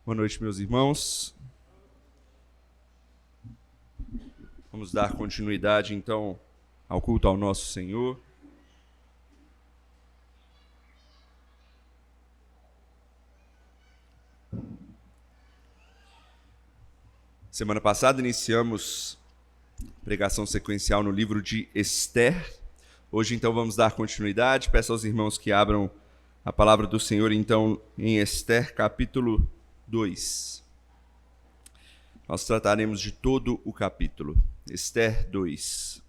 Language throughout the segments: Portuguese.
Boa noite, meus irmãos. Vamos dar continuidade, então, ao culto ao nosso Senhor. Semana passada iniciamos pregação sequencial no livro de Esther. Hoje, então, vamos dar continuidade. Peço aos irmãos que abram a palavra do Senhor, então, em Esther, capítulo 2. Nós trataremos de todo o capítulo. Esther 2.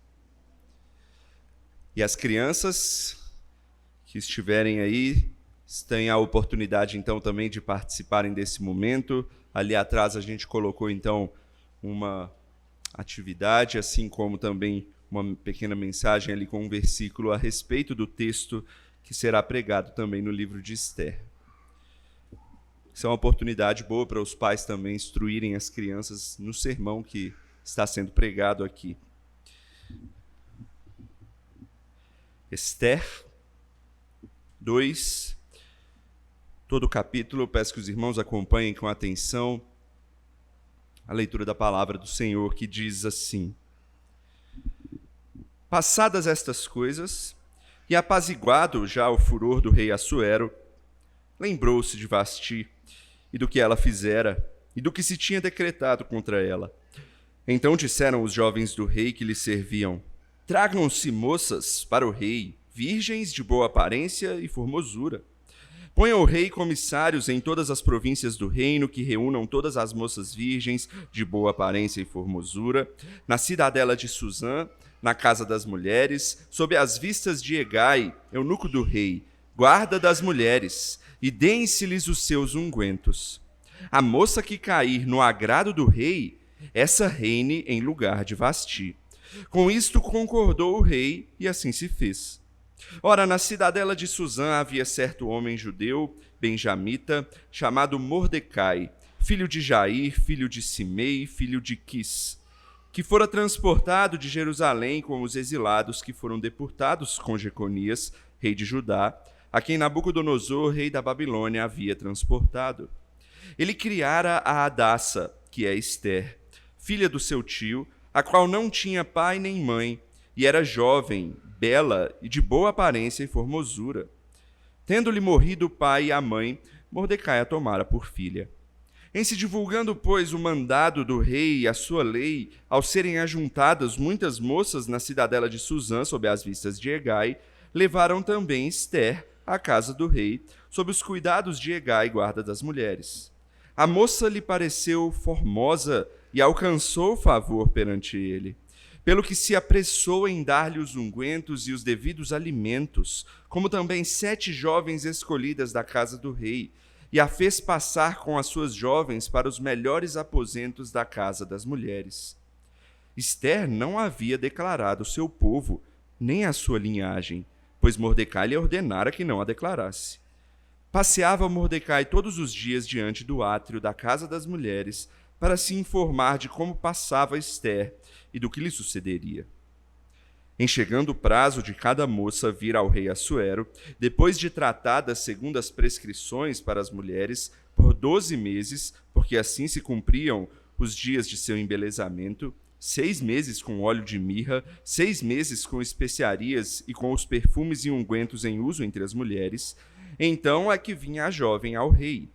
E as crianças que estiverem aí têm a oportunidade, então, também de participarem desse momento. Ali atrás a gente colocou, então, uma atividade, assim como também uma pequena mensagem ali com um versículo a respeito do texto que será pregado também no livro de Esther. Isso é uma oportunidade boa para os pais também instruírem as crianças no sermão que está sendo pregado aqui. Esther 2, todo o capítulo. Eu peço que os irmãos acompanhem com atenção a leitura da palavra do Senhor, que diz assim: Passadas estas coisas, e apaziguado já o furor do rei Assuero, lembrou-se de Vasti e do que ela fizera, e do que se tinha decretado contra ela. Então disseram os jovens do rei que lhe serviam: Tragam-se moças para o rei, virgens de boa aparência e formosura. Ponha o rei comissários em todas as províncias do reino, que reúnam todas as moças virgens de boa aparência e formosura, na cidadela de Suzã, na casa das mulheres, sob as vistas de Hegai, eunuco do rei, guarda das mulheres, e deem-se-lhes os seus ungüentos. A moça que cair no agrado do rei, essa reine em lugar de Vasti. Com isto concordou o rei, e assim se fez. Ora, na cidadela de Suzã havia certo homem judeu, benjamita, chamado Mordecai, filho de Jair, filho de Simei, filho de Quis, que fora transportado de Jerusalém com os exilados que foram deportados com Jeconias, rei de Judá, a quem Nabucodonosor, rei da Babilônia, havia transportado. Ele criara a Hadassa, que é Esther, filha do seu tio, a qual não tinha pai nem mãe, e era jovem, bela e de boa aparência e formosura. Tendo-lhe morrido o pai e a mãe, Mordecai a tomara por filha. Em se divulgando, pois, o mandado do rei e a sua lei, ao serem ajuntadas muitas moças na cidadela de Suzã, sob as vistas de Hegai, levaram também Esther à casa do rei, sob os cuidados de Hegai, guarda das mulheres. A moça lhe pareceu formosa e alcançou favor perante ele, pelo que se apressou em dar-lhe os ungüentos e os devidos alimentos, como também 7 jovens escolhidas da casa do rei, e a fez passar com as suas jovens para os melhores aposentos da casa das mulheres. Esther não havia declarado o seu povo, nem a sua linhagem, pois Mordecai lhe ordenara que não a declarasse. Passeava Mordecai todos os dias diante do átrio da casa das mulheres, para se informar de como passava Esther e do que lhe sucederia. Em chegando o prazo de cada moça vir ao rei Assuero, depois de tratada segundo as prescrições para as mulheres, por 12 meses, porque assim se cumpriam os dias de seu embelezamento, 6 meses com óleo de mirra, 6 meses com especiarias e com os perfumes e ungüentos em uso entre as mulheres, então é que vinha a jovem ao rei.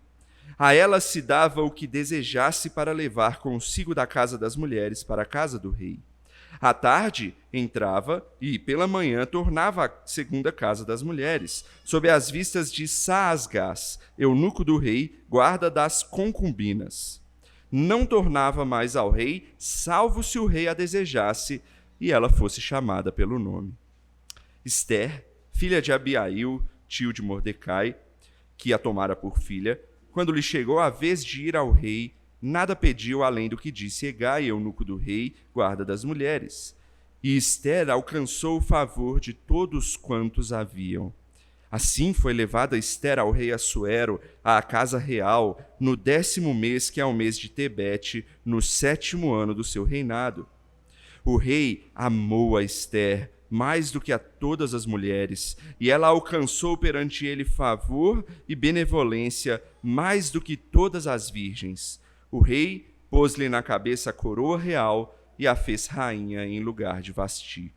A ela se dava o que desejasse para levar consigo da casa das mulheres para a casa do rei. À tarde entrava e, pela manhã, tornava à segunda casa das mulheres, sob as vistas de Saasgás, eunuco do rei, guarda das concubinas. Não tornava mais ao rei, salvo se o rei a desejasse e ela fosse chamada pelo nome. Esther, filha de Abiail, tio de Mordecai, que a tomara por filha, quando lhe chegou a vez de ir ao rei, nada pediu além do que disse Hegai, eunuco do rei, guarda das mulheres. E Esther alcançou o favor de todos quantos haviam. Assim foi levada Esther ao rei Assuero, à casa real, no 10º mês, que é o mês de Tebete, no 7º ano do seu reinado. O rei amou a Esther mais do que a todas as mulheres, e ela alcançou perante ele favor e benevolência mais do que todas as virgens. O rei pôs-lhe na cabeça a coroa real e a fez rainha em lugar de Vasti.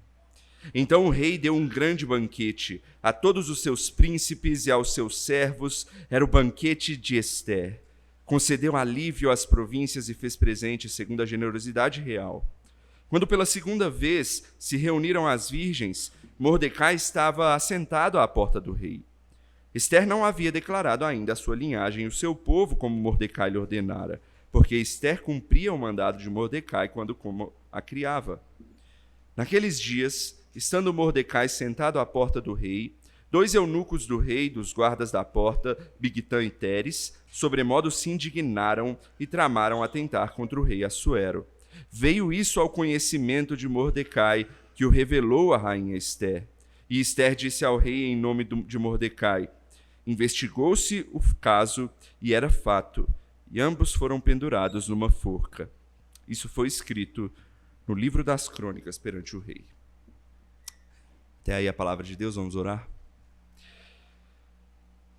Então o rei deu um grande banquete a todos os seus príncipes e aos seus servos. Era o banquete de Ester. Concedeu alívio às províncias e fez presente segundo a generosidade real. Quando pela segunda vez se reuniram as virgens, Mordecai estava assentado à porta do rei. Ester não havia declarado ainda a sua linhagem e o seu povo como Mordecai lhe ordenara, porque Ester cumpria o mandado de Mordecai quando como a criava. Naqueles dias, estando Mordecai sentado à porta do rei, 2 eunucos do rei, dos guardas da porta, Bigtã e Teres, sobremodo se indignaram e tramaram atentar contra o rei Assuero. Veio isso ao conhecimento de Mordecai, que o revelou à rainha Ester. E Ester disse ao rei em nome de Mordecai. Investigou-se o caso e era fato, e ambos foram pendurados numa forca. Isso foi escrito no livro das crônicas perante o rei. Até aí a palavra de Deus, vamos orar?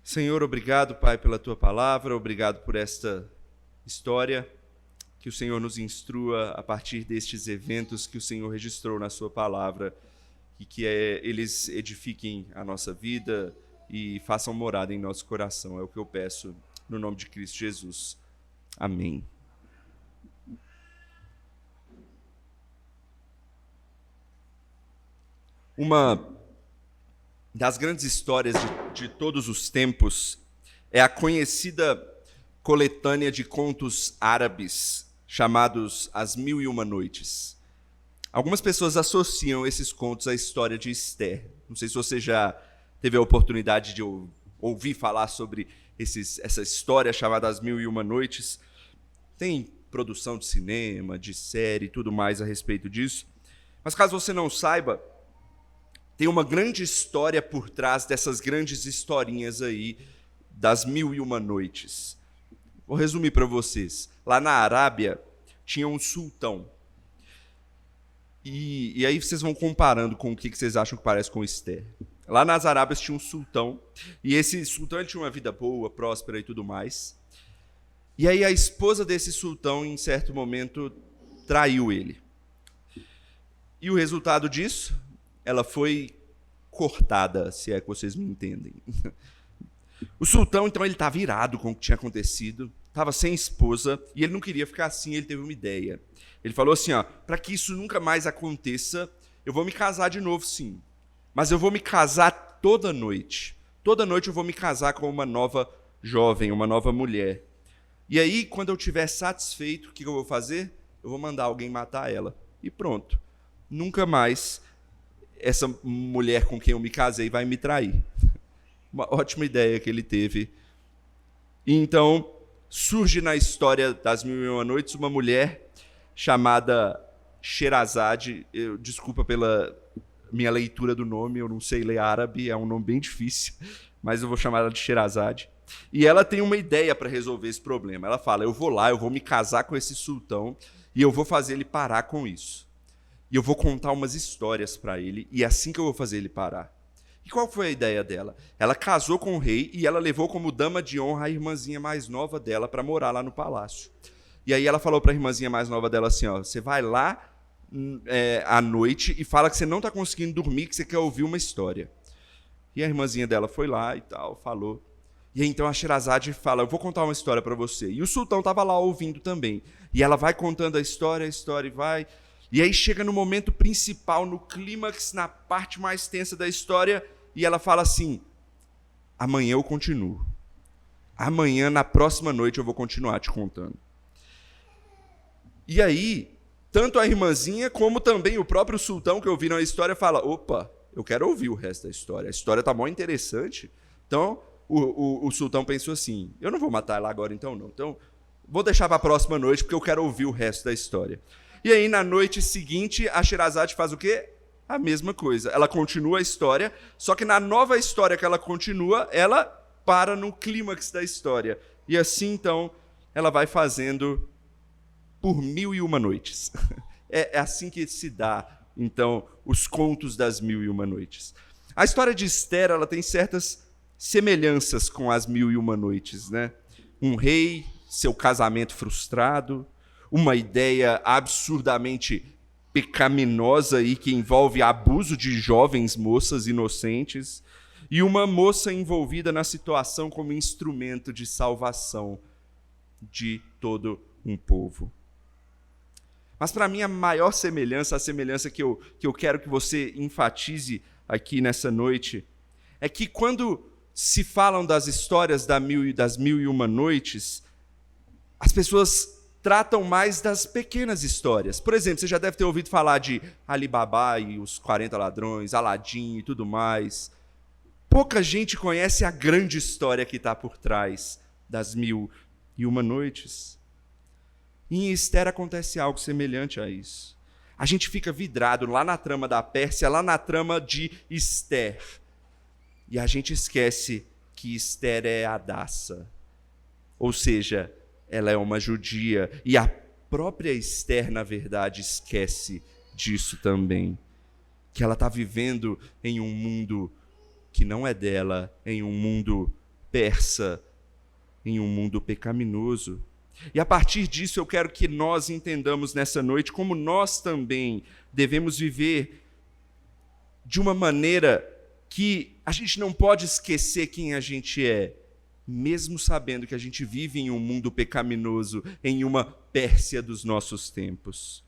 Senhor, obrigado, Pai, pela Tua palavra, obrigado por esta história, que o Senhor nos instrua a partir destes eventos que o Senhor registrou na Sua palavra e que eles edifiquem a nossa vida e façam morada em nosso coração. É o que eu peço no nome de Cristo Jesus. Amém. Uma das grandes histórias de todos os tempos é a conhecida coletânea de contos árabes chamados As Mil e Uma Noites. Algumas pessoas associam esses contos à história de Ester. Não sei se você já teve a oportunidade de ouvir falar sobre essa história chamada As Mil e Uma Noites. Tem produção de cinema, de série e tudo mais a respeito disso. Mas caso você não saiba, tem uma grande história por trás dessas grandes historinhas aí das Mil e Uma Noites. Vou resumir para vocês. Lá na Arábia tinha um sultão. E aí vocês vão comparando com o que vocês acham que parece com Ester. Lá nas Arábias tinha um sultão. E esse sultão ele tinha uma vida boa, próspera e tudo mais. E aí a esposa desse sultão, em certo momento, traiu ele. E o resultado disso, ela foi cortada, se é que vocês me entendem. O sultão, então, ele estava irado com o que tinha acontecido, estava sem esposa, e ele não queria ficar assim, ele teve uma ideia. Ele falou assim, para que isso nunca mais aconteça, eu vou me casar de novo, sim. Mas eu vou me casar toda noite. Toda noite eu vou me casar com uma nova jovem, uma nova mulher. E aí, quando eu estiver satisfeito, o que eu vou fazer? Eu vou mandar alguém matar ela. E pronto. Nunca mais essa mulher com quem eu me casei vai me trair. Uma ótima ideia que ele teve. E então, surge na história das Mil e Uma Noites uma mulher chamada Sherazade. Desculpa pela minha leitura do nome, eu não sei ler árabe, é um nome bem difícil, mas eu vou chamar ela de Sherazade. E ela tem uma ideia para resolver esse problema. Ela fala, eu vou lá, eu vou me casar com esse sultão e eu vou fazer ele parar com isso. E eu vou contar umas histórias para ele, e é assim que eu vou fazer ele parar. E qual foi a ideia dela? Ela casou com o rei e ela levou como dama de honra a irmãzinha mais nova dela para morar lá no palácio. E aí ela falou para a irmãzinha mais nova dela assim, você vai lá à noite e fala que você não está conseguindo dormir, que você quer ouvir uma história. E a irmãzinha dela foi lá e tal, falou. E aí então a Sherazade fala, eu vou contar uma história para você. E o sultão estava lá ouvindo também. E ela vai contando a história e vai... E aí chega no momento principal, no clímax, na parte mais tensa da história, e ela fala assim, amanhã eu continuo. Amanhã, na próxima noite, eu vou continuar te contando. E aí, tanto a irmãzinha, como também o próprio sultão que eu vi na história, fala, opa, eu quero ouvir o resto da história. A história está mó interessante. Então, o sultão pensou assim, eu não vou matar ela agora então não. Então, vou deixar para a próxima noite, porque eu quero ouvir o resto da história. E aí, na noite seguinte, a Sherazade faz o quê? A mesma coisa. Ela continua a história, só que na nova história que ela continua, ela para no clímax da história. E assim, então, ela vai fazendo por 1001 noites. É assim que se dá então, os contos das Mil e Uma Noites. A história de Esther, ela tem certas semelhanças com as Mil e Uma Noites, né? Um rei, seu casamento frustrado, uma ideia absurdamente pecaminosa e que envolve abuso de jovens moças inocentes, e uma moça envolvida na situação como instrumento de salvação de todo um povo. Mas para mim a maior semelhança, a semelhança que eu quero que você enfatize aqui nessa noite, é que quando se falam das histórias das Mil e Uma Noites, as pessoas tratam mais das pequenas histórias. Por exemplo, você já deve ter ouvido falar de Ali Babá e os 40 ladrões, Aladim e tudo mais. Pouca gente conhece a grande história que está por trás das Mil e Uma Noites. E em Esther acontece algo semelhante a isso. A gente fica vidrado lá na trama da Pérsia, lá na trama de Esther. E a gente esquece que Esther é Hadassa. Ou seja, ela é uma judia. E a própria Esther, na verdade, esquece disso também. Que ela está vivendo em um mundo que não é dela, em um mundo persa, em um mundo pecaminoso. E a partir disso eu quero que nós entendamos nessa noite como nós também devemos viver de uma maneira que a gente não pode esquecer quem a gente é, mesmo sabendo que a gente vive em um mundo pecaminoso, em uma Pérsia dos nossos tempos.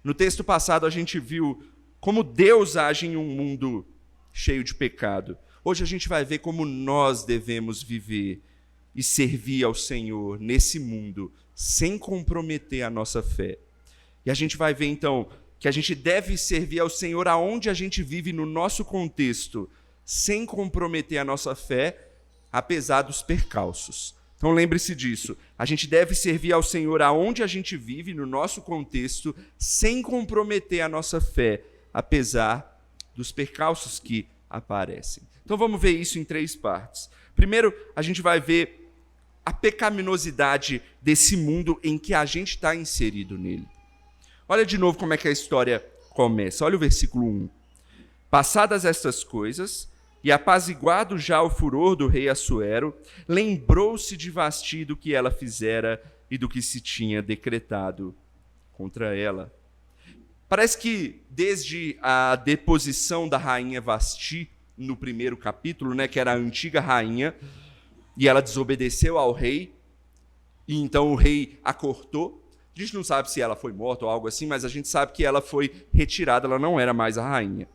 No texto passado a gente viu como Deus age em um mundo cheio de pecado. Hoje a gente vai ver como nós devemos viver e servir ao Senhor nesse mundo, sem comprometer a nossa fé. E a gente vai ver, então, que a gente deve servir ao Senhor aonde a gente vive no nosso contexto, sem comprometer a nossa fé, apesar dos percalços. Então lembre-se disso. A gente deve servir ao Senhor aonde a gente vive, no nosso contexto, sem comprometer a nossa fé, apesar dos percalços que aparecem. Então vamos ver isso em 3 partes. Primeiro, a gente vai ver a pecaminosidade desse mundo em que a gente está inserido nele. Olha de novo como é que a história começa. Olha o versículo 1. Passadas estas coisas, e apaziguado já o furor do rei Assuero, lembrou-se de Vasti do que ela fizera e do que se tinha decretado contra ela. Parece que desde a deposição da rainha Vasti, no primeiro capítulo, né, que era a antiga rainha, e ela desobedeceu ao rei, e então o rei a cortou. A gente não sabe se ela foi morta ou algo assim, mas a gente sabe que ela foi retirada, ela não era mais a rainha.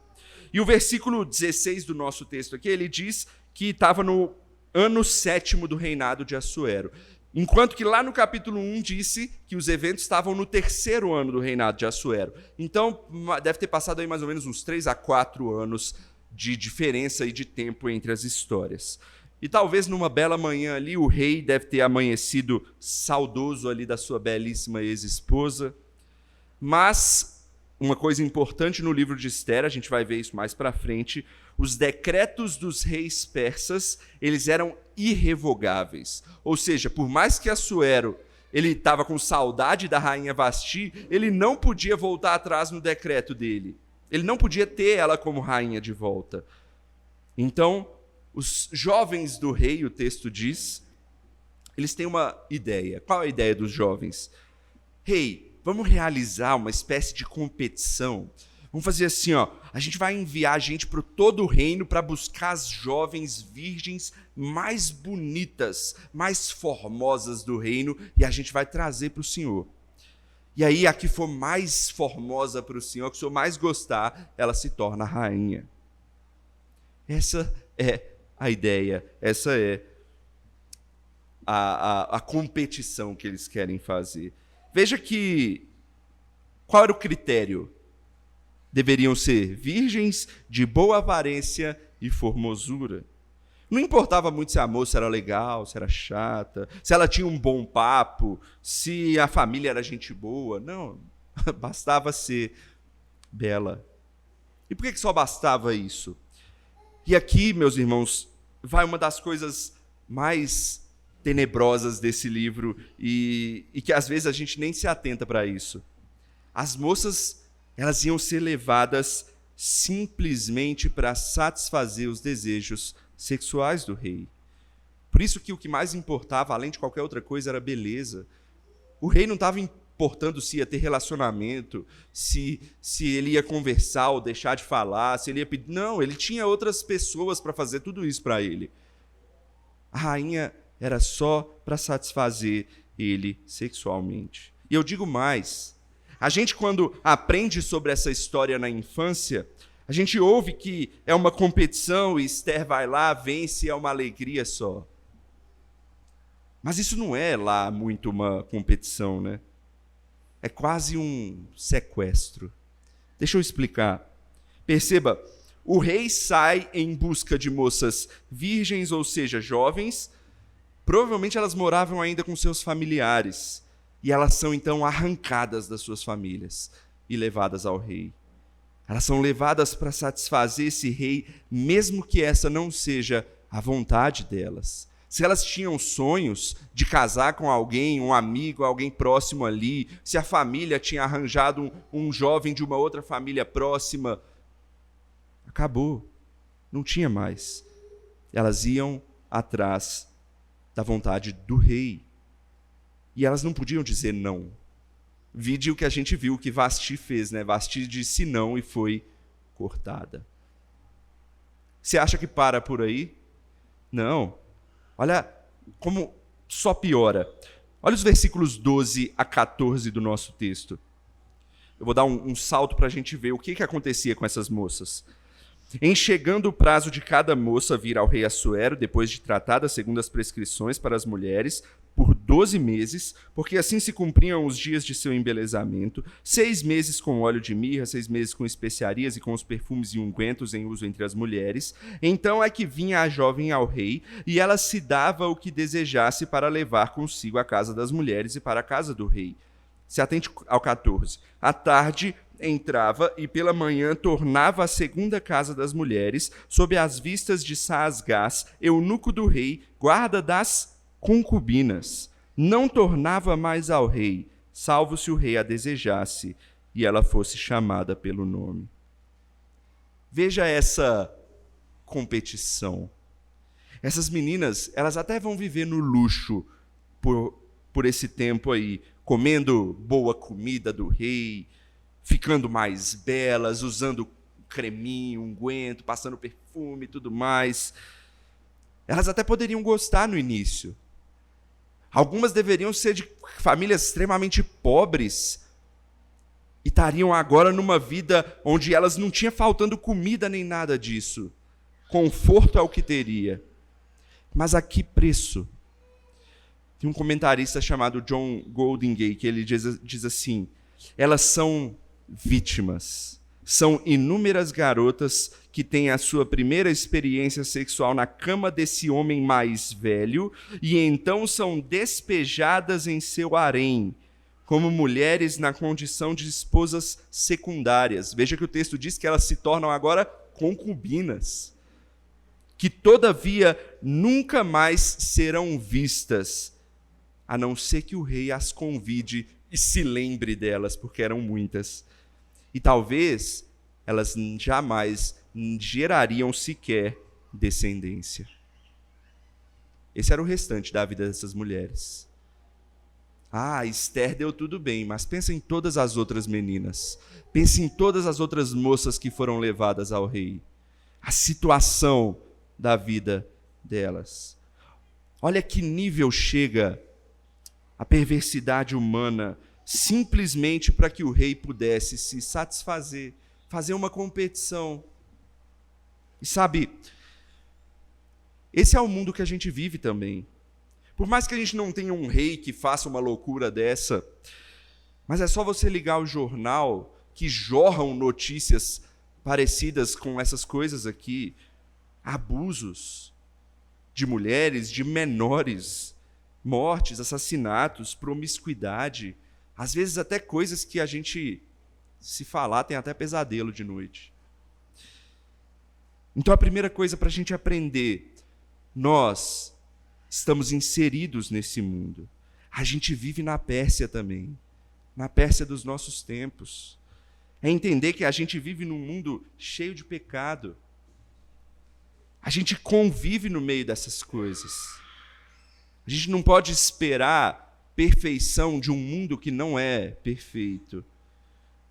E o versículo 16 do nosso texto aqui, ele diz que estava no ano 7º do reinado de Assuero. Enquanto que lá no capítulo 1 disse que os eventos estavam no 3º ano do reinado de Assuero. Então, deve ter passado aí mais ou menos uns 3 a 4 anos de diferença e de tempo entre as histórias. E talvez numa bela manhã ali, o rei deve ter amanhecido saudoso ali da sua belíssima ex-esposa. Mas uma coisa importante no livro de Esther, a gente vai ver isso mais para frente, os decretos dos reis persas, eles eram irrevogáveis. Ou seja, por mais que Assuero ele estava com saudade da rainha Vasti, ele não podia voltar atrás no decreto dele. Ele não podia ter ela como rainha de volta. Então, os jovens do rei, o texto diz, eles têm uma ideia. Qual é a ideia dos jovens? Rei, vamos realizar uma espécie de competição. Vamos fazer assim, ó, a gente vai enviar gente para todo o reino para buscar as jovens virgens mais bonitas, mais formosas do reino, e a gente vai trazer para o Senhor. E aí, a que for mais formosa para o Senhor, a que o Senhor mais gostar, ela se torna rainha. Essa é a ideia, essa é a competição que eles querem fazer. Veja que, qual era o critério? Deveriam ser virgens de boa aparência e formosura. Não importava muito se a moça era legal, se era chata, se ela tinha um bom papo, se a família era gente boa. Não, bastava ser bela. E por que só bastava isso? E aqui, meus irmãos, vai uma das coisas mais tenebrosas desse livro e que às vezes a gente nem se atenta para isso. As moças Elas iam ser levadas simplesmente para satisfazer os desejos sexuais do rei. Por isso que o que mais importava, além de qualquer outra coisa, era a beleza. O rei não estava importando se ia ter relacionamento, se ele ia conversar ou deixar de falar, se ele ia pedir. Não, ele tinha outras pessoas para fazer tudo isso para ele. A rainha era só para satisfazer ele sexualmente. E eu digo mais, a gente quando aprende sobre essa história na infância, a gente ouve que é uma competição e Esther vai lá, vence, é uma alegria só. Mas isso não é lá muito uma competição, né? É quase um sequestro. Deixa eu explicar. Perceba, o rei sai em busca de moças virgens, ou seja, jovens. Provavelmente elas moravam ainda com seus familiares. E elas são então arrancadas das suas famílias e levadas ao rei. Elas são levadas para satisfazer esse rei, mesmo que essa não seja a vontade delas. Se elas tinham sonhos de casar com alguém, um amigo, alguém próximo ali, se a família tinha arranjado um jovem de uma outra família próxima, acabou, não tinha mais. Elas iam atrás da vontade do rei. E elas não podiam dizer não. Vide o que a gente viu, o que Vasti fez, né? Vasti disse não e foi cortada. Você acha que para por aí? Não. Olha como só piora. Olha os versículos 12 a 14 do nosso texto. Eu vou dar um salto para a gente ver o que acontecia com essas moças. Em chegando o prazo de cada moça vir ao rei Assuero, depois de tratada segundo as prescrições para as mulheres, por 12 meses, porque assim se cumpriam os dias de seu embelezamento, 6 meses com óleo de mirra, 6 meses com especiarias e com os perfumes e ungüentos em uso entre as mulheres, então é que vinha a jovem ao rei, e ela se dava o que desejasse para levar consigo à casa das mulheres e para a casa do rei. Se atente ao 14. À tarde entrava e pela manhã tornava à segunda casa das mulheres, sob as vistas de Saasgás, eunuco do rei, guarda das concubinas. Não tornava mais ao rei, salvo se o rei a desejasse e ela fosse chamada pelo nome. Veja essa competição. Essas meninas, elas até vão viver no luxo por esse tempo aí, comendo boa comida do rei, ficando mais belas, usando creminho, unguento, passando perfume e tudo mais. Elas até poderiam gostar no início. Algumas deveriam ser de famílias extremamente pobres e estariam agora numa vida onde elas não tinham faltando comida nem nada disso. Conforto é o que teria. Mas a que preço? Tem um comentarista chamado John Goldingay que ele diz assim: elas são vítimas. São inúmeras garotas que têm a sua primeira experiência sexual na cama desse homem mais velho e então são despejadas em seu harém, como mulheres na condição de esposas secundárias. Veja que o texto diz que elas se tornam agora concubinas, que todavia nunca mais serão vistas, a não ser que o rei as convide e se lembre delas, porque eram muitas. E talvez elas jamais gerariam sequer descendência. Esse era o restante da vida dessas mulheres. Esther deu tudo bem, mas pensa em todas as outras meninas. Pensa em todas as outras moças que foram levadas ao rei. A situação da vida delas. Olha que nível chega a perversidade humana simplesmente para que o rei pudesse se satisfazer, fazer uma competição. E sabe, esse é o mundo que a gente vive também. Por mais que a gente não tenha um rei que faça uma loucura dessa, mas é só você ligar o jornal que jorram notícias parecidas com essas coisas aqui. Abusos de mulheres, de menores, mortes, assassinatos, promiscuidade, às vezes até coisas que a gente, se falar, tem até pesadelo de noite. Então a primeira coisa para a gente aprender, nós estamos inseridos nesse mundo. A gente vive na Pérsia também, na Pérsia dos nossos tempos. É entender que a gente vive num mundo cheio de pecado. A gente convive no meio dessas coisas. A gente não pode esperar perfeição de um mundo que não é perfeito.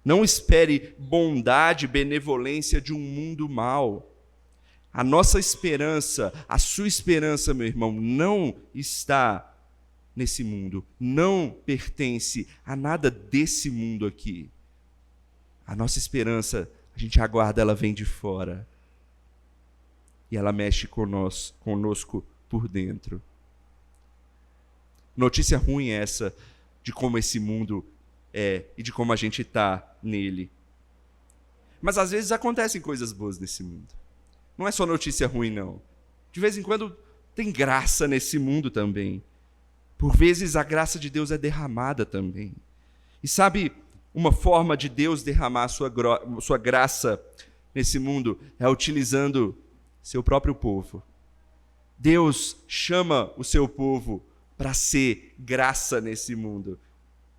Não espere bondade, benevolência de um mundo mau. A nossa esperança, a sua esperança, meu irmão, não está nesse mundo. Não pertence a nada desse mundo aqui. A nossa esperança, a gente aguarda, ela vem de fora. E ela mexe conosco por dentro. Notícia ruim é essa de como esse mundo é e de como a gente está nele. Mas às vezes acontecem coisas boas nesse mundo. Não é só notícia ruim, não. De vez em quando tem graça nesse mundo também. Por vezes a graça de Deus é derramada também. E sabe, uma forma de Deus derramar sua graça nesse mundo é utilizando seu próprio povo. Deus chama o seu povo para ser graça nesse mundo.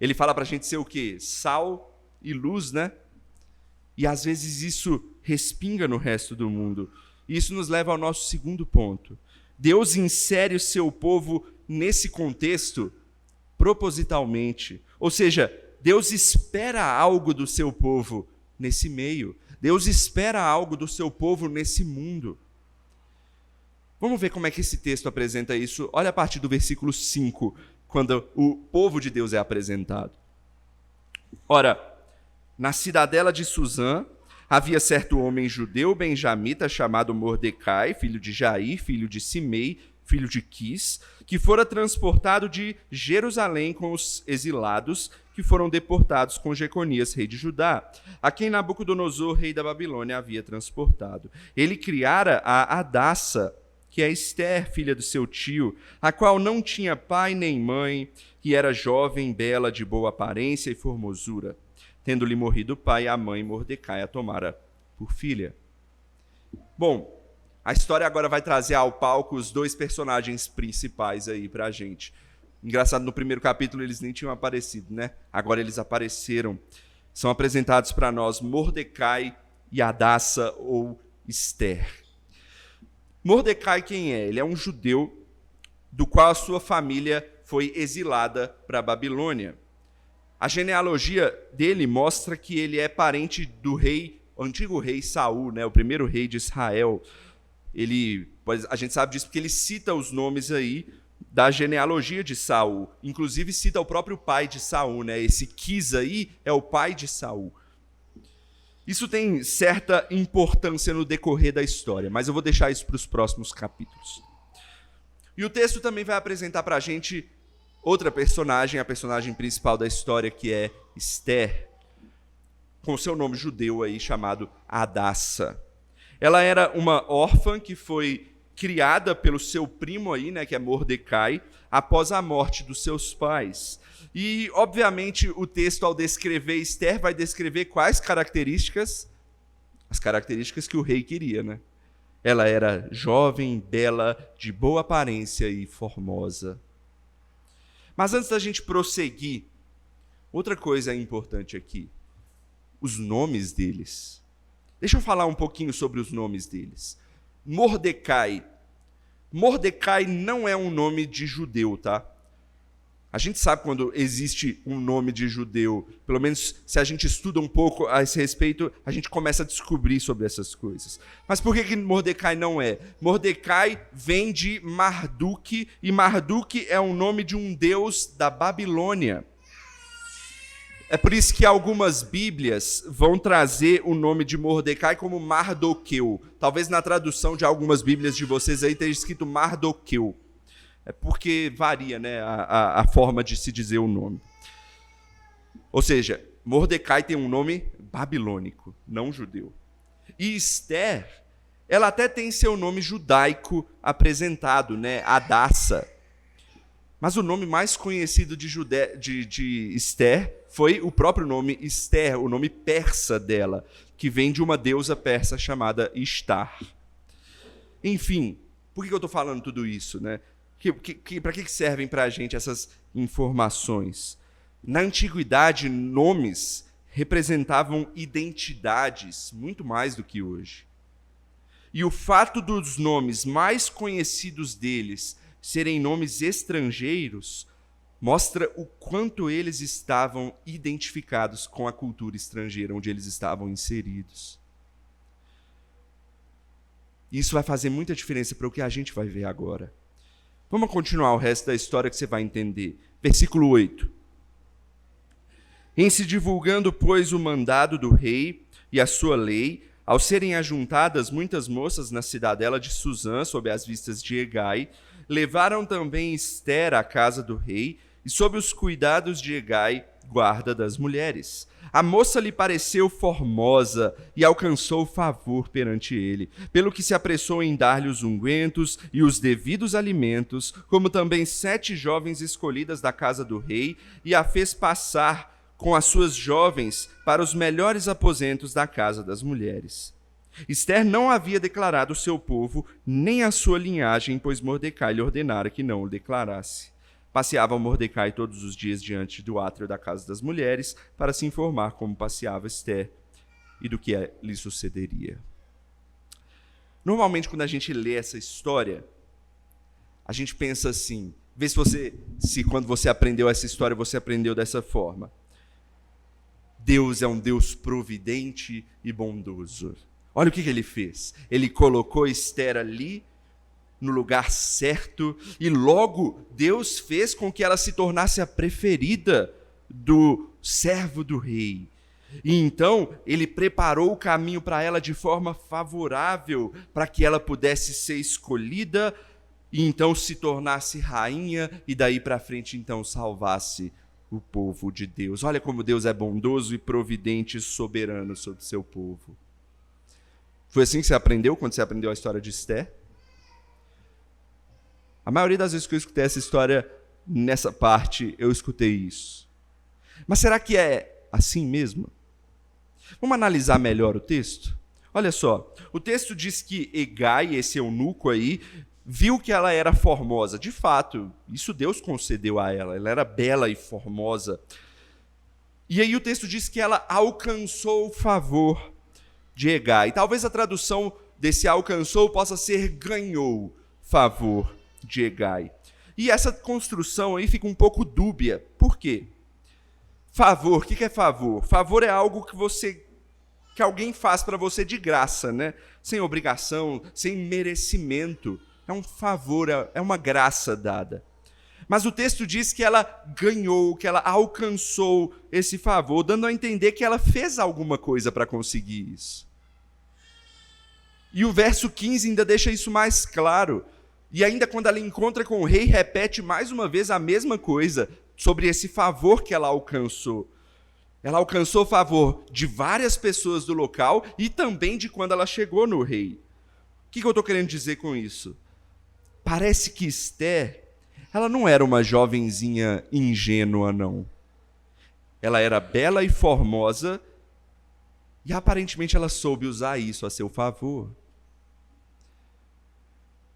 Ele fala para a gente ser o quê? Sal e luz, né? E às vezes isso respinga no resto do mundo. E isso nos leva ao nosso segundo ponto. Deus insere o seu povo nesse contexto propositalmente. Ou seja, Deus espera algo do seu povo nesse meio. Deus espera algo do seu povo nesse mundo. Vamos ver como é que esse texto apresenta isso. Olha a partir do versículo 5, quando o povo de Deus é apresentado. Ora, na cidadela de Susã, havia certo homem judeu benjamita chamado Mordecai, filho de Jair, filho de Simei, filho de Quis, que fora transportado de Jerusalém com os exilados que foram deportados com Jeconias, rei de Judá, a quem Nabucodonosor, rei da Babilônia, havia transportado. Ele criara a Hadassa, que é Ester, filha do seu tio, a qual não tinha pai nem mãe, que era jovem, bela, de boa aparência e formosura. Tendo-lhe morrido o pai, a mãe Mordecai a tomara por filha. Bom, a história agora vai trazer ao palco os dois personagens principais aí pra gente. Engraçado, no primeiro capítulo eles nem tinham aparecido, né? Agora eles apareceram. São apresentados para nós Mordecai e Hadassa ou Ester. Mordecai quem é? Ele é um judeu do qual a sua família foi exilada para a Babilônia. A genealogia dele mostra que ele é parente do antigo rei Saul, né? O primeiro rei de Israel. A gente sabe disso porque ele cita os nomes aí da genealogia de Saul. Inclusive cita o próprio pai de Saul, né? Esse Quis aí é o pai de Saul. Isso tem certa importância no decorrer da história, mas eu vou deixar isso para os próximos capítulos. E o texto também vai apresentar para a gente outra personagem, a personagem principal da história, que é Ester, com seu nome judeu aí chamado Hadassa. Ela era uma órfã que foi criada pelo seu primo aí, né, que é Mordecai, após a morte dos seus pais. E, obviamente, o texto, ao descrever Ester, vai descrever quais características? As características que o rei queria, né? Ela era jovem, bela, de boa aparência e formosa. Mas antes da gente prosseguir, outra coisa é importante aqui. Os nomes deles. Deixa eu falar um pouquinho sobre os nomes deles. Mordecai. Mordecai não é um nome de judeu, tá? A gente sabe quando existe um nome de judeu, pelo menos se a gente estuda um pouco a esse respeito, a gente começa a descobrir sobre essas coisas. Mas por que Mordecai não é? Mordecai vem de Marduk, e Marduk é o nome de um deus da Babilônia. É por isso que algumas bíblias vão trazer o nome de Mordecai como Mardoqueu. Talvez na tradução de algumas bíblias de vocês aí esteja escrito Mardoqueu. É porque varia, né, a forma de se dizer o nome. Ou seja, Mordecai tem um nome babilônico, não judeu. E Ester, ela até tem seu nome judaico apresentado, né, Hadassa. Mas o nome mais conhecido de Ester foi o próprio nome Ester, o nome persa dela, que vem de uma deusa persa chamada Ishtar. Enfim, por que eu estou falando tudo isso, né? Para que servem para a gente essas informações? Na antiguidade, nomes representavam identidades muito mais do que hoje. E o fato dos nomes mais conhecidos deles serem nomes estrangeiros mostra o quanto eles estavam identificados com a cultura estrangeira onde eles estavam inseridos. Isso vai fazer muita diferença para o que a gente vai ver agora. Vamos continuar o resto da história que você vai entender. Versículo 8. Em se divulgando, pois, o mandado do rei e a sua lei, ao serem ajuntadas muitas moças na cidadela de Susã, sob as vistas de Hegai, levaram também Ester à casa do rei, e sob os cuidados de Hegai, guarda das mulheres. A moça lhe pareceu formosa e alcançou favor perante ele, pelo que se apressou em dar-lhe os ungüentos e os devidos alimentos, como também 7 jovens escolhidas da casa do rei, e a fez passar com as suas jovens para os melhores aposentos da casa das mulheres. Ester não havia declarado o seu povo, nem a sua linhagem, pois Mordecai lhe ordenara que não o declarasse. Passeava Mordecai todos os dias diante do átrio da casa das mulheres, para se informar como passeava Ester e do que lhe sucederia. Normalmente, quando a gente lê essa história, a gente pensa assim, vê se quando você aprendeu essa história, você aprendeu dessa forma. Deus é um Deus providente e bondoso. Olha o que ele fez. Ele colocou Ester ali, no lugar certo, e logo Deus fez com que ela se tornasse a preferida do servo do rei. E então ele preparou o caminho para ela de forma favorável, para que ela pudesse ser escolhida e então se tornasse rainha e daí para frente então salvasse o povo de Deus. Olha como Deus é bondoso e providente e soberano sobre o seu povo. Foi assim que você aprendeu quando você aprendeu a história de Ester? A maioria das vezes que eu escutei essa história, nessa parte, eu escutei isso. Mas será que é assim mesmo? Vamos analisar melhor o texto? Olha só, o texto diz que Hegai, esse eunuco aí, viu que ela era formosa. De fato, isso Deus concedeu a ela. Ela era bela e formosa. E aí o texto diz que ela alcançou o favor de Hegai. Talvez a tradução desse alcançou possa ser ganhou favor de Hegai. E essa construção aí fica um pouco dúbia. Por quê? Favor, o que é favor? Favor é algo que alguém faz para você de graça, né? Sem obrigação, sem merecimento. É um favor, é uma graça dada. Mas o texto diz que ela ganhou, que ela alcançou esse favor, dando a entender que ela fez alguma coisa para conseguir isso. E o verso 15 ainda deixa isso mais claro. E ainda quando ela encontra com o rei, repete mais uma vez a mesma coisa sobre esse favor que ela alcançou. Ela alcançou o favor de várias pessoas do local e também de quando ela chegou no rei. O que eu estou querendo dizer com isso? Parece que Ester, ela não era uma jovenzinha ingênua, não. Ela era bela e formosa e aparentemente ela soube usar isso a seu favor.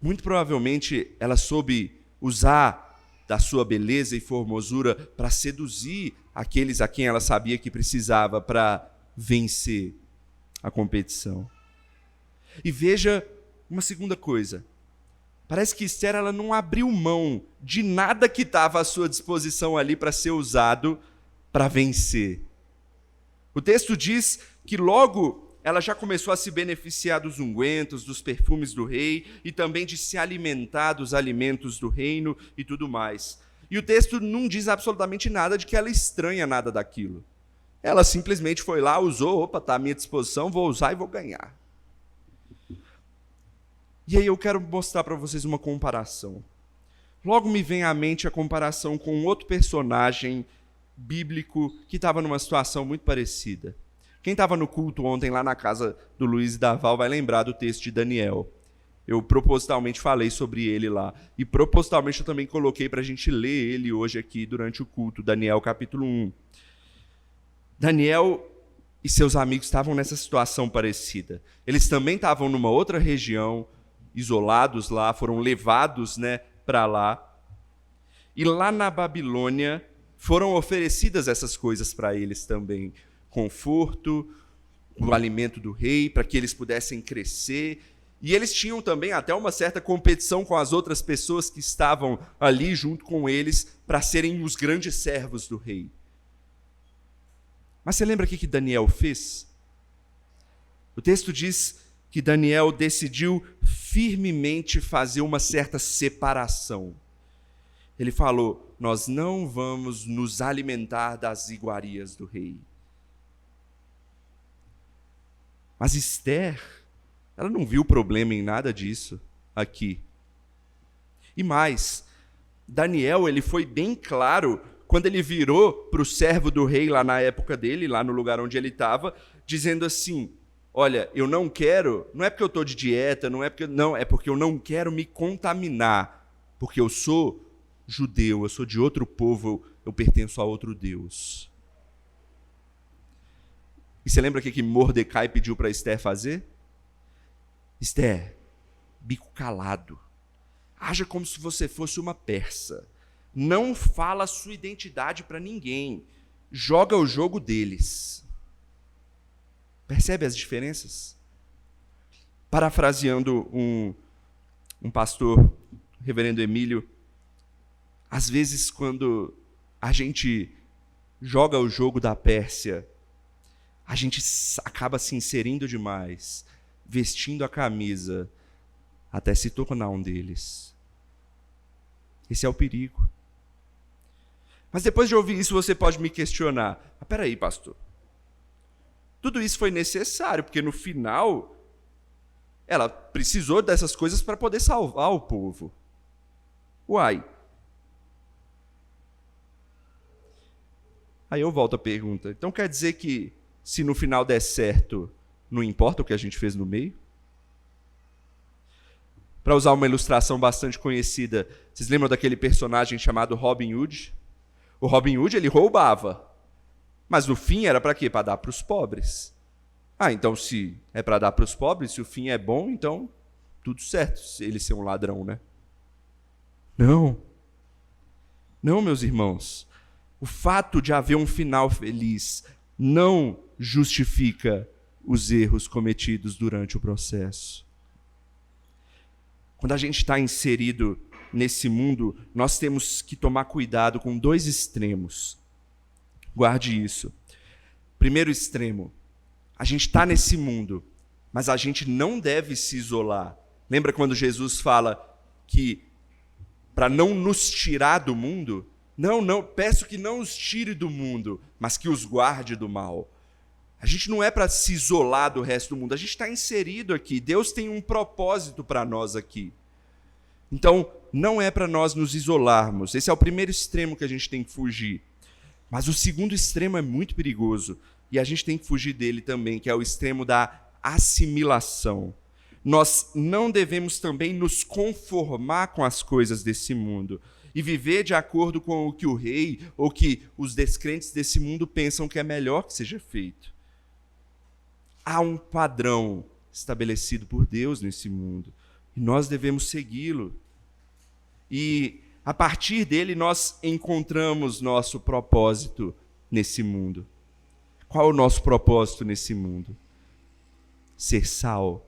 Muito provavelmente ela soube usar da sua beleza e formosura para seduzir aqueles a quem ela sabia que precisava para vencer a competição. E veja uma segunda coisa. Parece que Ester ela não abriu mão de nada que estava à sua disposição ali para ser usado para vencer. O texto diz que logo ela já começou a se beneficiar dos ungüentos, dos perfumes do rei e também de se alimentar dos alimentos do reino e tudo mais. E o texto não diz absolutamente nada de que ela estranha nada daquilo. Ela simplesmente foi lá, usou, opa, está à minha disposição, vou usar e vou ganhar. E aí eu quero mostrar para vocês uma comparação. Logo me vem à mente a comparação com outro personagem bíblico que estava numa situação muito parecida. Quem estava no culto ontem lá na casa do Luiz e da Val vai lembrar do texto de Daniel. Eu propositalmente falei sobre ele lá. E propositalmente eu também coloquei para a gente ler ele hoje aqui durante o culto, Daniel capítulo 1. Daniel e seus amigos estavam nessa situação parecida. Eles também estavam numa outra região, isolados lá, foram levados, para lá. E lá na Babilônia foram oferecidas essas coisas para eles também. conforto, o alimento do rei, para que eles pudessem crescer. E eles tinham também até uma certa competição com as outras pessoas que estavam ali junto com eles para serem os grandes servos do rei. Mas você lembra o que Daniel fez? O texto diz que Daniel decidiu firmemente fazer uma certa separação. Ele falou: nós não vamos nos alimentar das iguarias do rei. Mas Esther, ela não viu problema em nada disso aqui. E mais, Daniel, ele foi bem claro quando ele virou para o servo do rei lá na época dele, lá no lugar onde ele estava, dizendo assim: olha, eu não quero, não é porque eu estou de dieta, é porque eu não quero me contaminar, porque eu sou judeu, eu sou de outro povo, eu pertenço a outro Deus. E você lembra o que Mordecai pediu para Esther fazer? Esther, bico calado, haja como se você fosse uma persa, não fala a sua identidade para ninguém, joga o jogo deles. Percebe as diferenças? Parafraseando um pastor, reverendo Emílio, às vezes quando a gente joga o jogo da Pérsia, a gente acaba se inserindo demais, vestindo a camisa, até se tornar um deles. Esse é o perigo. Mas depois de ouvir isso, você pode me questionar: mas peraí, pastor, tudo isso foi necessário, porque no final, ela precisou dessas coisas para poder salvar o povo. Uai. Aí eu volto à pergunta: então quer dizer que se no final der certo, não importa o que a gente fez no meio? Para usar uma ilustração bastante conhecida, vocês lembram daquele personagem chamado Robin Hood? O Robin Hood, ele roubava, mas no fim era para quê? Para dar para os pobres. Então se é para dar para os pobres, se o fim é bom, então tudo certo, se ele ser um ladrão, né? Não, meus irmãos. O fato de haver um final feliz não justifica os erros cometidos durante o processo. Quando a gente está inserido nesse mundo, nós temos que tomar cuidado com dois extremos. Guarde isso. Primeiro extremo, a gente está nesse mundo, mas a gente não deve se isolar. Lembra quando Jesus fala que para não nos tirar do mundo, não, peço que não os tire do mundo, mas que os guarde do mal. A gente não é para se isolar do resto do mundo, a gente está inserido aqui. Deus tem um propósito para nós aqui. Então, não é para nós nos isolarmos. Esse é o primeiro extremo que a gente tem que fugir. Mas o segundo extremo é muito perigoso, e a gente tem que fugir dele também, que é o extremo da assimilação. Nós não devemos também nos conformar com as coisas desse mundo e viver de acordo com o que o rei ou que os descrentes desse mundo pensam que é melhor que seja feito. Há um padrão estabelecido por Deus nesse mundo e nós devemos segui-lo. E a partir dele nós encontramos nosso propósito nesse mundo. Qual é o nosso propósito nesse mundo? Ser sal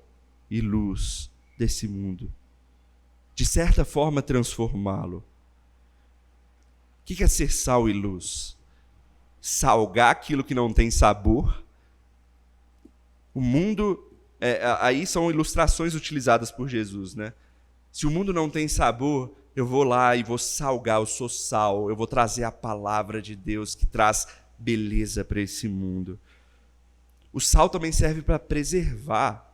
e luz desse mundo. De certa forma, transformá-lo. O que é ser sal e luz? Salgar aquilo que não tem sabor. O mundo, aí são ilustrações utilizadas por Jesus, né? Se o mundo não tem sabor, eu vou lá e vou salgar, eu sou sal, eu vou trazer a palavra de Deus que traz beleza para esse mundo. O sal também serve para preservar.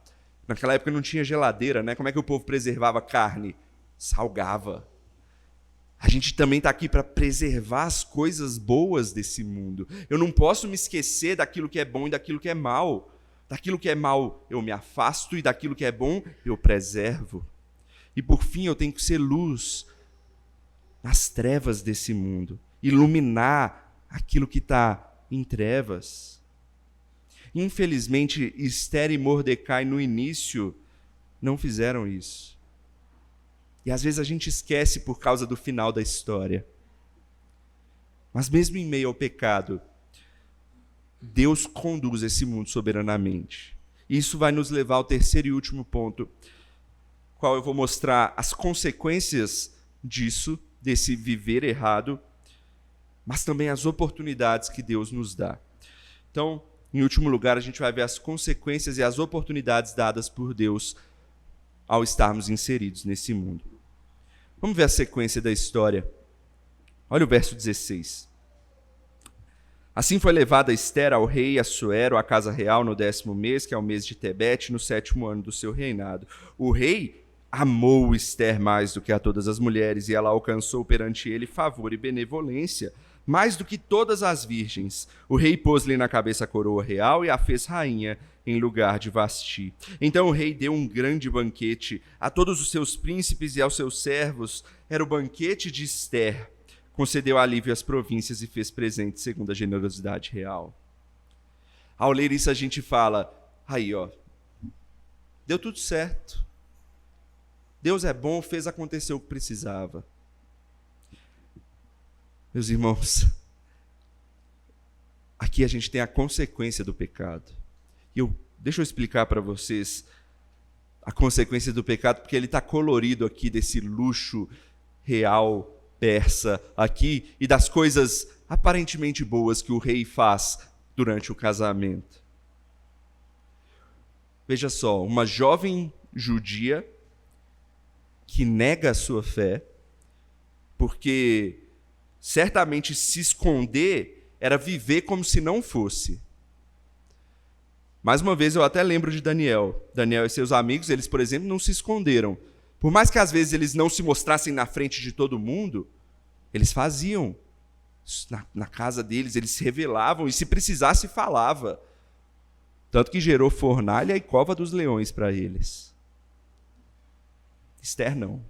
Naquela época não tinha geladeira, né? Como é que o povo preservava carne? Salgava. A gente também está aqui para preservar as coisas boas desse mundo. Eu não posso me esquecer daquilo que é bom e daquilo que é mal. Daquilo que é mal eu me afasto e daquilo que é bom eu preservo. E por fim eu tenho que ser luz nas trevas desse mundo. Iluminar aquilo que está em trevas. Infelizmente, Esther e Mordecai no início não fizeram isso. E às vezes a gente esquece por causa do final da história. Mas mesmo em meio ao pecado, Deus conduz esse mundo soberanamente. Isso vai nos levar ao terceiro e último ponto, qual eu vou mostrar as consequências disso, desse viver errado, mas também as oportunidades que Deus nos dá. Então, em último lugar, a gente vai ver as consequências e as oportunidades dadas por Deus ao estarmos inseridos nesse mundo. Vamos ver a sequência da história. Olha o verso 16. Assim foi levada Ester ao rei Assuero, à casa real, no 10º mês, que é o mês de Tebete, no 7º ano do seu reinado. O rei amou Ester mais do que a todas as mulheres, e ela alcançou perante ele favor e benevolência, mais do que todas as virgens. O rei pôs-lhe na cabeça a coroa real e a fez rainha em lugar de Vasti. Então o rei deu um grande banquete a todos os seus príncipes e aos seus servos. Era o banquete de Ester. Concedeu alívio às províncias e fez presente segundo a generosidade real. Ao ler isso a gente fala, aí ó, deu tudo certo. Deus é bom, fez acontecer o que precisava. Meus irmãos, aqui a gente tem a consequência do pecado. E deixa eu explicar para vocês a consequência do pecado, porque ele está colorido aqui desse luxo real persa aqui e das coisas aparentemente boas que o rei faz durante o casamento. Veja só, uma jovem judia que nega a sua fé, porque certamente se esconder era viver como se não fosse. Mais uma vez, eu até lembro de Daniel. Daniel e seus amigos, eles, por exemplo, não se esconderam. Por mais que às vezes eles não se mostrassem na frente de todo mundo, eles faziam. Na casa deles, eles se revelavam e se precisasse falava. Tanto que gerou fornalha e cova dos leões para eles. Ester não.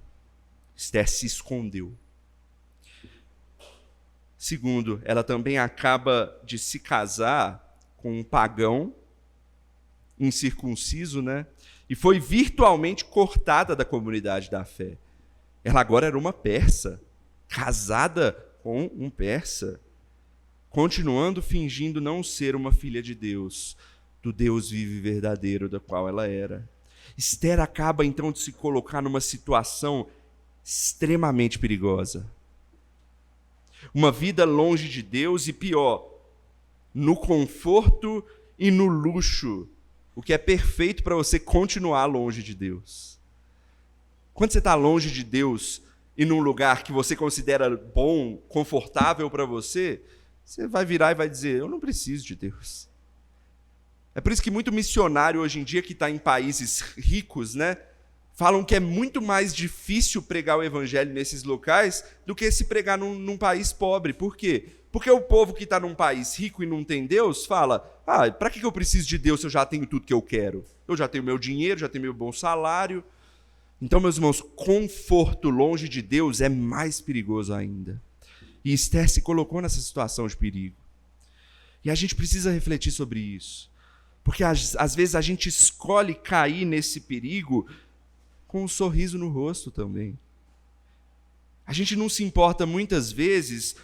Ester se escondeu. Segundo, ela também acaba de se casar com um pagão incircunciso, né? E foi virtualmente cortada da comunidade da fé. Ela agora era uma persa, casada com um persa, continuando fingindo não ser uma filha de Deus, do Deus vivo e verdadeiro da qual ela era. Ester acaba então de se colocar numa situação extremamente perigosa. Uma vida longe de Deus e pior, no conforto e no luxo, o que é perfeito para você continuar longe de Deus. Quando você está longe de Deus e num lugar que você considera bom, confortável para você, você vai virar e vai dizer, eu não preciso de Deus. É por isso que muito missionário hoje em dia que está em países ricos, né, falam que é muito mais difícil pregar o evangelho nesses locais do que se pregar num país pobre. Por quê? Porque o povo que está num país rico e não tem Deus fala, para que eu preciso de Deus se eu já tenho tudo que eu quero? Eu já tenho meu dinheiro, já tenho meu bom salário. Então, meus irmãos, conforto longe de Deus é mais perigoso ainda. E Ester se colocou nessa situação de perigo. E a gente precisa refletir sobre isso. Porque às vezes a gente escolhe cair nesse perigo com um sorriso no rosto também. A gente não se importa muitas vezes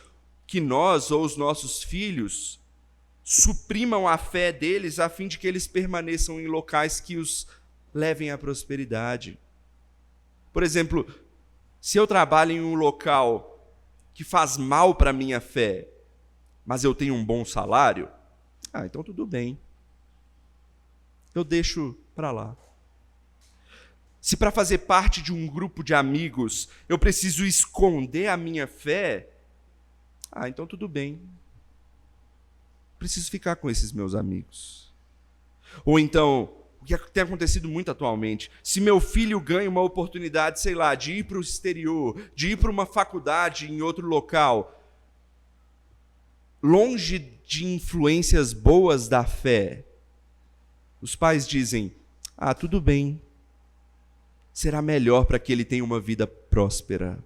que nós ou os nossos filhos suprimam a fé deles a fim de que eles permaneçam em locais que os levem à prosperidade. Por exemplo, se eu trabalho em um local que faz mal para a minha fé, mas eu tenho um bom salário, então tudo bem. Eu deixo para lá. Se para fazer parte de um grupo de amigos eu preciso esconder a minha fé, então tudo bem. Preciso ficar com esses meus amigos. Ou então, o que tem acontecido muito atualmente, se meu filho ganha uma oportunidade, sei lá, de ir para o exterior, de ir para uma faculdade em outro local, longe de influências boas da fé, os pais dizem, tudo bem, será melhor para que ele tenha uma vida próspera.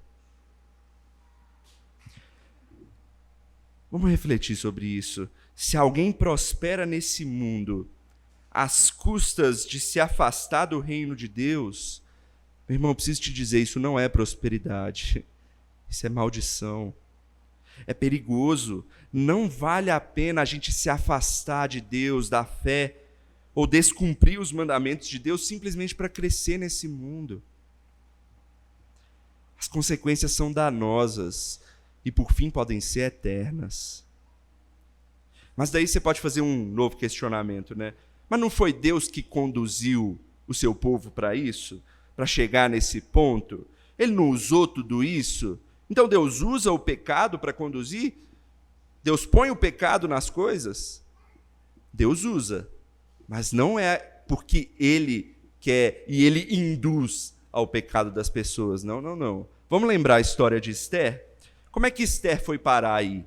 Vamos refletir sobre isso. Se alguém prospera nesse mundo às custas de se afastar do reino de Deus, meu irmão, eu preciso te dizer, isso não é prosperidade, isso é maldição. É perigoso. Não vale a pena a gente se afastar de Deus, da fé, ou descumprir os mandamentos de Deus simplesmente para crescer nesse mundo. As consequências são danosas e, por fim, podem ser eternas. Mas daí você pode fazer um novo questionamento, né? Mas não foi Deus que conduziu o seu povo para isso? Para chegar nesse ponto? Ele não usou tudo isso? Então Deus usa o pecado para conduzir? Deus põe o pecado nas coisas? Deus usa. Mas não é porque Ele quer e Ele induz ao pecado das pessoas. Não, não, não. Vamos lembrar a história de Esther? Como é que Esther foi parar aí?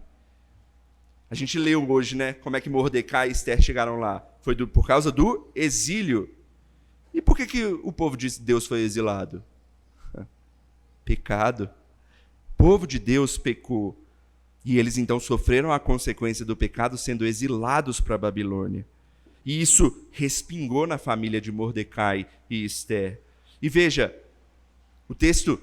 A gente leu hoje, né? Como é que Mordecai e Esther chegaram lá. Foi por causa do exílio. E por que o povo de Deus foi exilado? Pecado. O povo de Deus pecou. E eles então sofreram a consequência do pecado sendo exilados para a Babilônia. E isso respingou na família de Mordecai e Esther. E veja, o texto,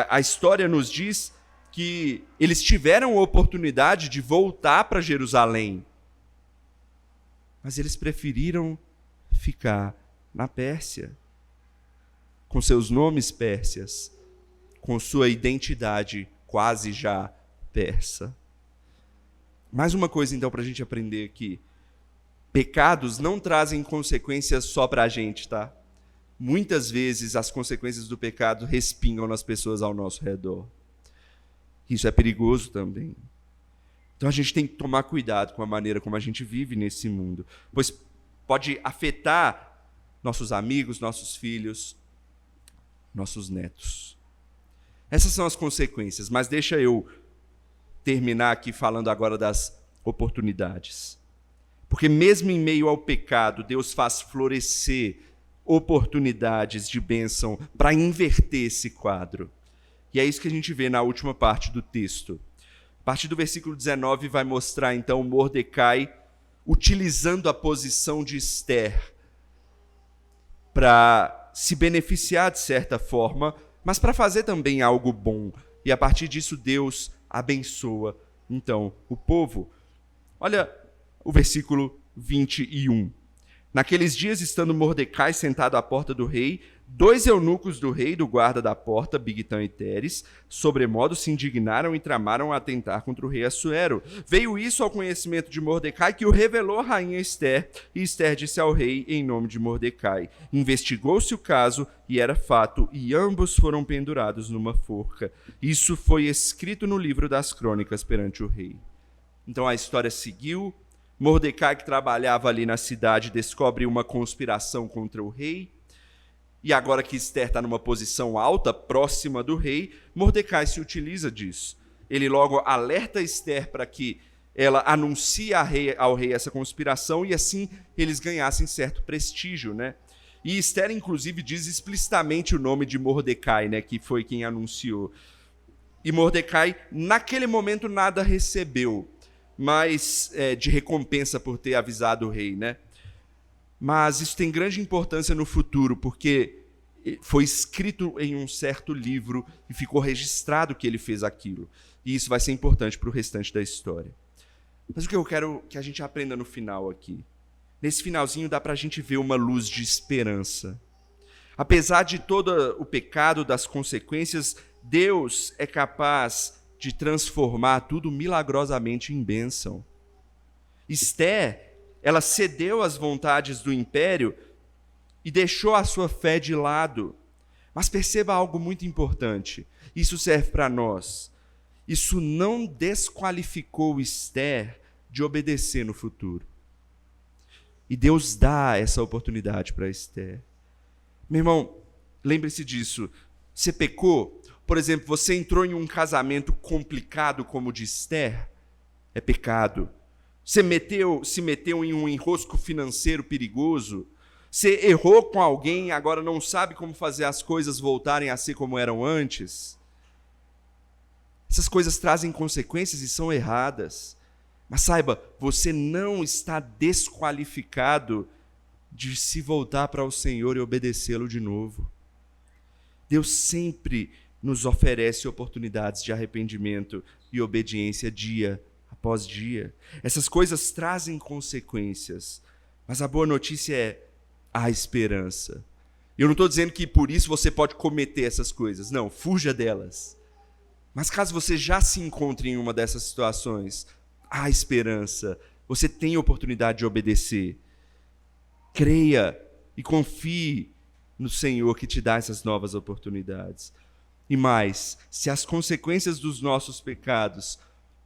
a história nos diz que eles tiveram a oportunidade de voltar para Jerusalém. Mas eles preferiram ficar na Pérsia, com seus nomes pérsias, com sua identidade quase já persa. Mais uma coisa, então, para a gente aprender aqui. Pecados não trazem consequências só para a gente, tá? Muitas vezes as consequências do pecado respingam nas pessoas ao nosso redor. Isso é perigoso também. Então a gente tem que tomar cuidado com a maneira como a gente vive nesse mundo, pois pode afetar nossos amigos, nossos filhos, nossos netos. Essas são as consequências, mas deixa eu terminar aqui falando agora das oportunidades. Porque mesmo em meio ao pecado, Deus faz florescer oportunidades de bênção para inverter esse quadro. E é isso que a gente vê na última parte do texto. A partir do versículo 19 vai mostrar então Mordecai utilizando a posição de Esther para se beneficiar de certa forma, mas para fazer também algo bom. E a partir disso Deus abençoa então o povo. Olha o versículo 21. Naqueles dias, estando Mordecai sentado à porta do rei, 2 eunucos do rei, do guarda da porta, Bigtã e Teres, sobremodo se indignaram e tramaram a atentar contra o rei Assuero. Veio isso ao conhecimento de Mordecai, que o revelou a rainha Esther, e Esther disse ao rei em nome de Mordecai. Investigou-se o caso, e era fato, e ambos foram pendurados numa forca. Isso foi escrito no livro das crônicas perante o rei. Então a história seguiu. Mordecai, que trabalhava ali na cidade, descobre uma conspiração contra o rei. E agora que Esther está numa posição alta, próxima do rei, Mordecai se utiliza disso. Ele logo alerta Esther para que ela anuncie ao rei essa conspiração e assim eles ganhassem certo prestígio, né? E Esther, inclusive, diz explicitamente o nome de Mordecai, né, que foi quem anunciou. E Mordecai, naquele momento, nada recebeu, mas de recompensa por ter avisado o rei, né? Mas isso tem grande importância no futuro, porque foi escrito em um certo livro e ficou registrado que ele fez aquilo. E isso vai ser importante para o restante da história. Mas o que eu quero que a gente aprenda no final aqui? Nesse finalzinho dá para a gente ver uma luz de esperança. Apesar de todo o pecado, das consequências, Deus é capaz de transformar tudo milagrosamente em bênção. Esther, ela cedeu às vontades do império e deixou a sua fé de lado. Mas perceba algo muito importante. Isso serve para nós. Isso não desqualificou Esther de obedecer no futuro. E Deus dá essa oportunidade para Esther. Meu irmão, lembre-se disso. Você pecou? Por exemplo, você entrou em um casamento complicado como o de Esther? É pecado. Você se meteu em um enrosco financeiro perigoso? Você errou com alguém e agora não sabe como fazer as coisas voltarem a ser como eram antes? Essas coisas trazem consequências e são erradas. Mas saiba, você não está desqualificado de se voltar para o Senhor e obedecê-lo de novo. Deus sempre nos oferece oportunidades de arrependimento e obediência dia após dia. Essas coisas trazem consequências, mas a boa notícia é: há esperança. Eu não estou dizendo que por isso você pode cometer essas coisas. Não, fuja delas. Mas caso você já se encontre em uma dessas situações, há esperança. Você tem a oportunidade de obedecer. Creia e confie no Senhor que te dá essas novas oportunidades. E mais, se as consequências dos nossos pecados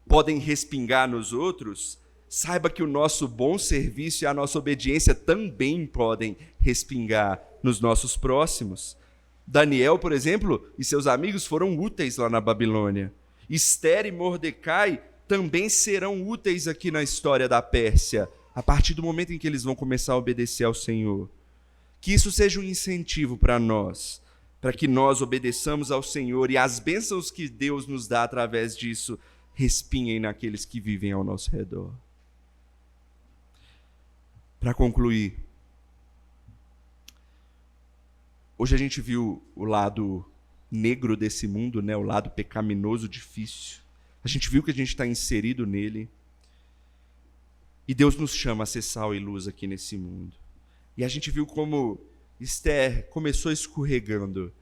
podem respingar nos outros, saiba que o nosso bom serviço e a nossa obediência também podem respingar nos nossos próximos. Daniel, por exemplo, e seus amigos foram úteis lá na Babilônia. Esther e Mordecai também serão úteis aqui na história da Pérsia, a partir do momento em que eles vão começar a obedecer ao Senhor. Que isso seja um incentivo para nós, para que nós obedeçamos ao Senhor e as bênçãos que Deus nos dá através disso respinguem naqueles que vivem ao nosso redor. Para concluir, hoje a gente viu o lado negro desse mundo, né? O lado pecaminoso, difícil. A gente viu que a gente está inserido nele. E Deus nos chama a ser sal e luz aqui nesse mundo. E a gente viu como Esther começou escorregando,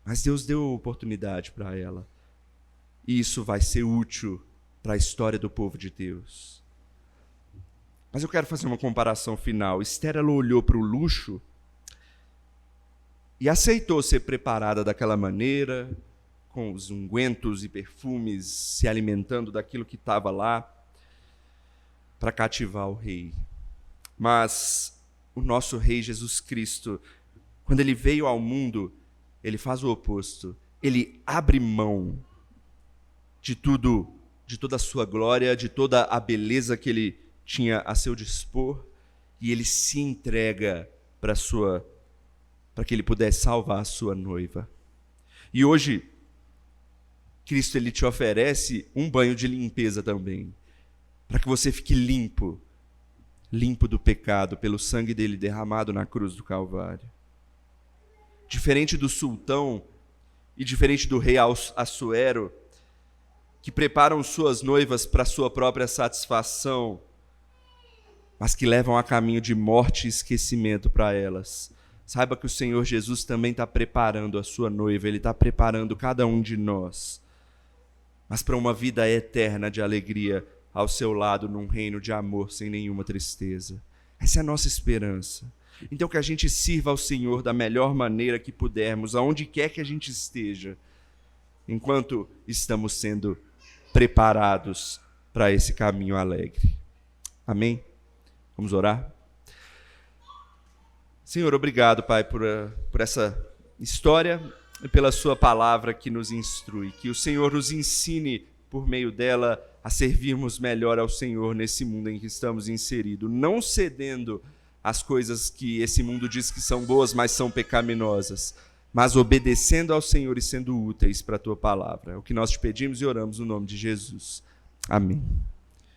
mas Deus deu oportunidade para ela. E isso vai ser útil para a história do povo de Deus. Mas eu quero fazer uma comparação final. Esther, ela olhou para o luxo e aceitou ser preparada daquela maneira, com os ungüentos e perfumes, se alimentando daquilo que estava lá, para cativar o rei. Mas o nosso Rei Jesus Cristo, quando ele veio ao mundo, ele faz o oposto. Ele abre mão de tudo, de toda a sua glória, de toda a beleza que ele tinha a seu dispor, e ele se entrega para que ele pudesse salvar a sua noiva. E hoje, Cristo, ele te oferece um banho de limpeza também, para que você fique limpo do pecado, pelo sangue dele derramado na cruz do Calvário. Diferente do sultão e diferente do rei Assuero, que preparam suas noivas para sua própria satisfação, mas que levam a caminho de morte e esquecimento para elas. Saiba que o Senhor Jesus também está preparando a sua noiva, ele está preparando cada um de nós, mas para uma vida eterna de alegria ao seu lado, num reino de amor sem nenhuma tristeza. Essa é a nossa esperança. Então que a gente sirva ao Senhor da melhor maneira que pudermos, aonde quer que a gente esteja, enquanto estamos sendo preparados para esse caminho alegre. Amém? Vamos orar? Senhor, obrigado, Pai, por essa história e pela sua palavra que nos instrui. Que o Senhor nos ensine, por meio dela, a servirmos melhor ao Senhor nesse mundo em que estamos inseridos, não cedendo às coisas que esse mundo diz que são boas, mas são pecaminosas, mas obedecendo ao Senhor e sendo úteis para a tua palavra. É o que nós te pedimos e oramos no nome de Jesus. Amém.